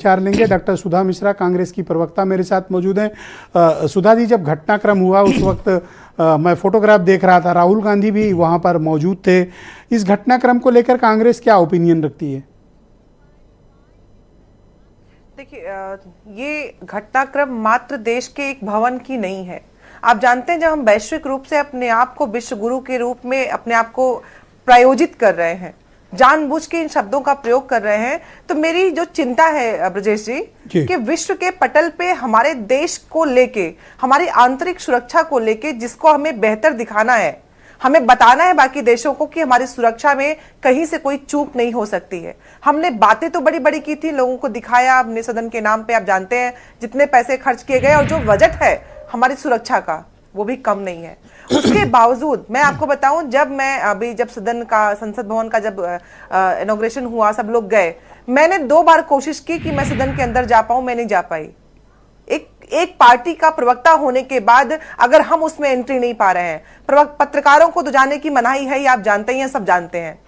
विचार लेंगे। डॉक्टर सुधा मिश्रा कांग्रेस की प्रवक्ता मेरे साथ मौजूद हैं। सुधा जी, जब घटनाक्रम हुआ उस वक्त मैं फोटोग्राफ देख रहा था, राहुल गांधी भी वहां पर मौजूद थे। इस घटनाक्रम को लेकर कांग्रेस क्या ओपिनियन रखती है? देखिए, ये घटनाक्रम मात्र देश के एक भवन की नहीं है। आप जानते हैं, जब हम वैश्विक रूप से अपने आप को विश्व गुरु के रूप में अपने आप को प्रायोजित कर रहे हैं, जानबूझ के इन शब्दों का प्रयोग कर रहे हैं, तो मेरी जो चिंता है ब्रजेश जी कि विश्व के पटल पे हमारे देश को लेके, हमारी आंतरिक सुरक्षा को लेके, जिसको हमें बेहतर दिखाना है, हमें बताना है बाकी देशों को कि हमारी सुरक्षा में कहीं से कोई चूक नहीं हो सकती है। हमने बातें तो बड़ी बड़ी की थी, लोगों को दिखाया अपने सदन के नाम पे। आप जानते हैं जितने पैसे खर्च किए गए, और जो बजट है हमारी सुरक्षा का वो भी कम नहीं है। उसके बावजूद मैं आपको बताऊं, जब सदन का, संसद भवन का जब इनॉग्रेशन हुआ, सब लोग गए, मैंने 2 बार कोशिश की कि मैं सदन के अंदर जा पाऊं, मैं नहीं जा पाई। एक पार्टी का प्रवक्ता होने के बाद अगर हम उसमें एंट्री नहीं पा रहे हैं, पत्रकारों को तो जाने की मनाही है, ये आप जानते हैं, सब जानते हैं।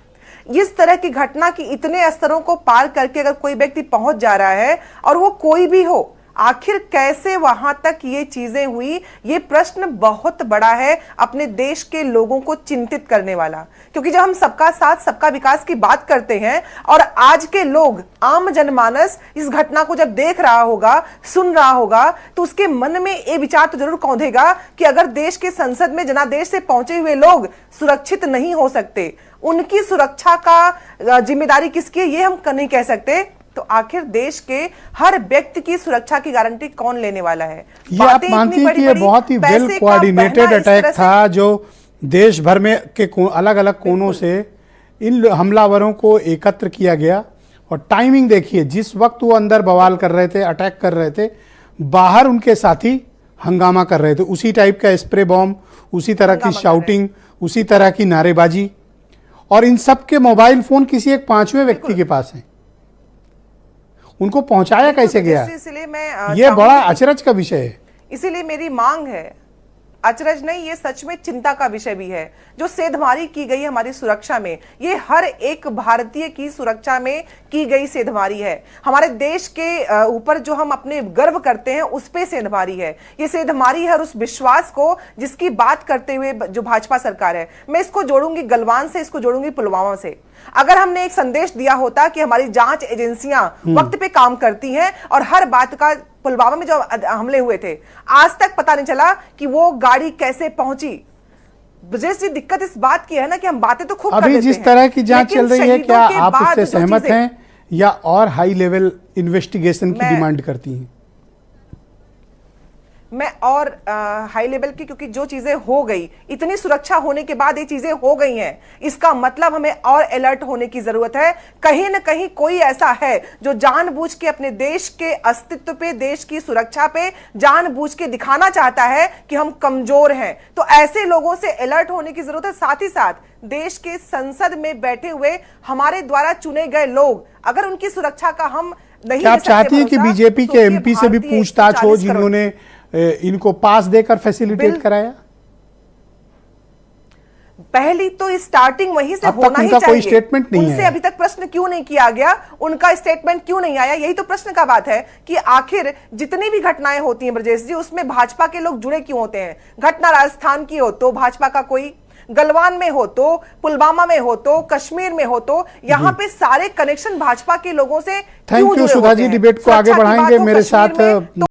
इस तरह की घटना की इतने स्तरों को पार करके अगर कोई व्यक्ति पहुंच जा रहा है, और वो कोई भी हो, आखिर कैसे वहां तक ये चीजें हुई, ये प्रश्न बहुत बड़ा है, अपने देश के लोगों को चिंतित करने वाला। क्योंकि जब हम सबका साथ सबका विकास की बात करते हैं, और आज के लोग, आम जनमानस इस घटना को जब देख रहा होगा, सुन रहा होगा, तो उसके मन में ये विचार तो जरूर कौंधेगा कि अगर देश के संसद में जनादेश से पहुंचे हुए लोग सुरक्षित नहीं हो सकते, उनकी सुरक्षा का जिम्मेदारी किसकी है, ये हम नहीं कह सकते, तो आखिर देश के हर व्यक्ति की सुरक्षा की गारंटी कौन लेने वाला है? ये आप मानती हैं कि ये बहुत ही वेल कोऑर्डिनेटेड अटैक था, जो देश भर में के अलग अलग कोनों से इन हमलावरों को एकत्र किया गया, और टाइमिंग देखिए, जिस वक्त वो अंदर बवाल कर रहे थे, अटैक कर रहे थे, बाहर उनके साथी हंगामा कर रहे थे। उसी टाइप का स्प्रे बॉम्ब, उसी तरह की शाउटिंग, उसी तरह की नारेबाजी, और इन सब के मोबाइल फोन किसी एक 5वें व्यक्ति के पास हैं। उनको पहुंचाया कैसे गया, ये बड़ा अचरज का विषय है। इसीलिए मेरी मांग है, अचरज नहीं, ये सच में चिंता का विषय भी है, जो सेंधमारी की गई हमारी सुरक्षा में, ये हर एक भारतीय की सुरक्षा में की गई सेंधमारी है। हमारे देश के ऊपर जो हम अपने गर्व करते हैं, उस पे सेंधमारी है। ये सेंधमारी है, और उस विश्वास को जिसकी बात करते हुए जो भाजपा सरकार है, मैं इसको जोड़ूंगी गलवान से, इसको जोड़ूंगी पुलवामा से। अगर हमने एक संदेश दिया होता कि हमारी जांच एजेंसियां वक्त पे काम करती हैं, और हर बात का, पुलवामा में जो हमले हुए थे, आज तक पता नहीं चला कि वो गाड़ी कैसे पहुंची। ब्रजेश जी, दिक्कत इस बात की है ना कि हम बातें तो खूब कर लेते हैं, जिस तरह की जांच चल रही है, क्या आप उससे सहमत हैं या और हाई लेवल इन्वेस्टिगेशन की डिमांड करती हैं? मैं और हाई लेवल की, क्योंकि जो चीजें हो गई, इतनी सुरक्षा होने के बाद ये चीजें हो गई हैं, इसका मतलब हमें और अलर्ट होने की जरूरत है। कहीं ना कहीं कोई ऐसा है जो जानबूझ के अपने देश के अस्तित्व पे, देश की सुरक्षा पे जानबूझ के दिखाना चाहता है कि हम कमजोर हैं। तो ऐसे लोगों से अलर्ट होने की जरूरत है। साथ ही साथ देश के संसद में बैठे हुए हमारे द्वारा चुने गए लोग, अगर उनकी सुरक्षा का हम नहीं, आप चाहती हैं कि बीजेपी के एमपी से भी पूछताछ हो, जिन्होंने इनको पास देकर फैसिलिटेट कराया? पहली तो स्टार्टिंग वहीं से होना ही चाहिए। कोई स्टेटमेंट नहीं है, उनसे अभी तक प्रश्न क्यों नहीं किया गया, उनका स्टेटमेंट क्यों नहीं आया? यही तो प्रश्न का बात है कि आखिर जितनी भी घटनाएं होती हैं ब्रजेश जी, उसमें भाजपा के लोग जुड़े क्यों होते हैं? घटना राजस्थान की हो तो भाजपा का कोई, गलवान में हो तो, पुलवामा में हो तो, कश्मीर में हो तो, यहाँ पे सारे कनेक्शन भाजपा के लोगों से क्यों जुड़े होते हैं? Thank you Sudha ji, debate को आगे बढ़ाएंगे मेरे साथ।